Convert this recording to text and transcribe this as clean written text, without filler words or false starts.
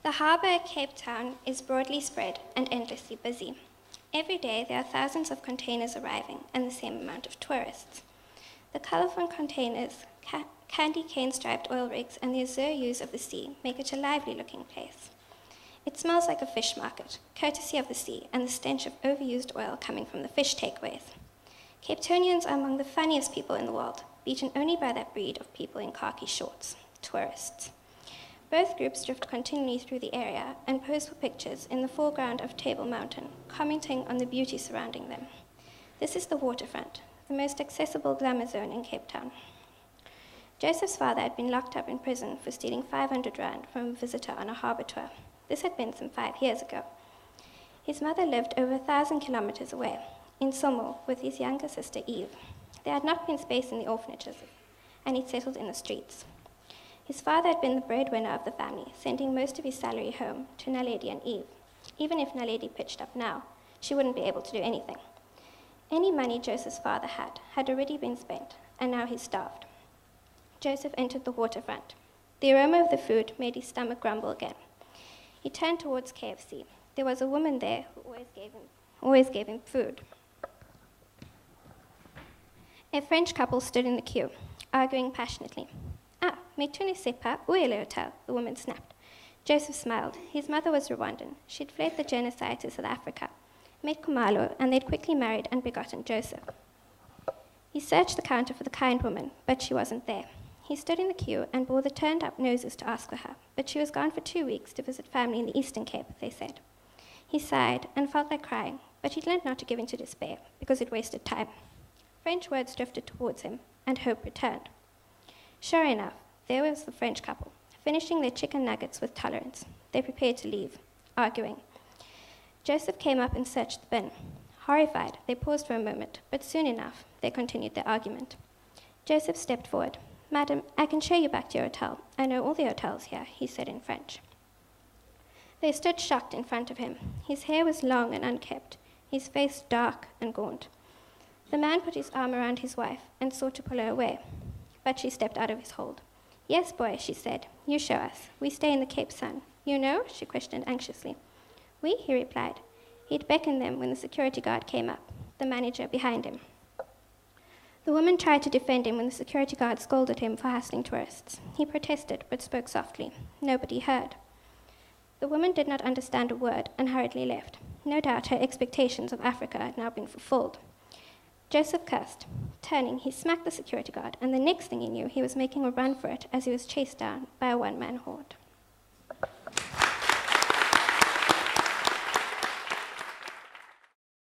The harbour at Cape Town is broadly spread and endlessly busy. Every day there are thousands of containers arriving and the same amount of tourists. The colourful containers, candy cane-striped oil rigs, and the azure hues of the sea make it a lively-looking place. It smells like a fish market, courtesy of the sea and the stench of overused oil coming from the fish takeaways. Cape Townians are among the funniest people in the world, beaten only by that breed of people in khaki shorts, tourists. Both groups drift continually through the area and pose for pictures in the foreground of Table Mountain, commenting on the beauty surrounding them. This is the waterfront, the most accessible glamour zone in Cape Town. Joseph's father had been locked up in prison for stealing 500 rand from a visitor on a harbour tour. This had been some 5 years ago. His mother lived over 1,000 kilometres away, in Somo, with his younger sister Eve. There had not been space in the orphanages, and he'd settled in the streets. His father had been the breadwinner of the family, sending most of his salary home to Naledi and Eve. Even if Naledi pitched up now, she wouldn't be able to do anything. Any money Joseph's father had already been spent, and now he starved. Joseph entered the waterfront. The aroma of the food made his stomach grumble again. He turned towards KFC. There was a woman there who always gave him food. A French couple stood in the queue, arguing passionately. Ah, mais tu ne sais pas où est le hotel, the woman snapped. Joseph smiled. His mother was Rwandan. She'd fled the genocide to South Africa, met Kumalo, and they'd quickly married and begotten Joseph. He searched the counter for the kind woman, but she wasn't there. He stood in the queue and bore the turned-up noses to ask for her, but she was gone for 2 weeks to visit family in the Eastern Cape, they said. He sighed and felt like crying, but he'd learned not to give in to despair, because it wasted time. French words drifted towards him, and hope returned. Sure enough, there was the French couple, finishing their chicken nuggets with tolerance. They prepared to leave, arguing. Joseph came up and searched the bin. Horrified, they paused for a moment, but soon enough, they continued their argument. Joseph stepped forward. Madam, I can show you back to your hotel. I know all the hotels here, he said in French. They stood shocked in front of him. His hair was long and unkempt, his face dark and gaunt. The man put his arm around his wife and sought to pull her away, but she stepped out of his hold. Yes, boy, she said. You show us. We stay in the Cape Sun. You know? She questioned anxiously. Oui, he replied. He'd beckoned them when the security guard came up, the manager behind him. The woman tried to defend him when the security guard scolded him for hassling tourists. He protested, but spoke softly. Nobody heard. The woman did not understand a word and hurriedly left. No doubt her expectations of Africa had now been fulfilled. Joseph cursed. Turning, he smacked the security guard, and the next thing he knew, he was making a run for it as he was chased down by a one-man horde.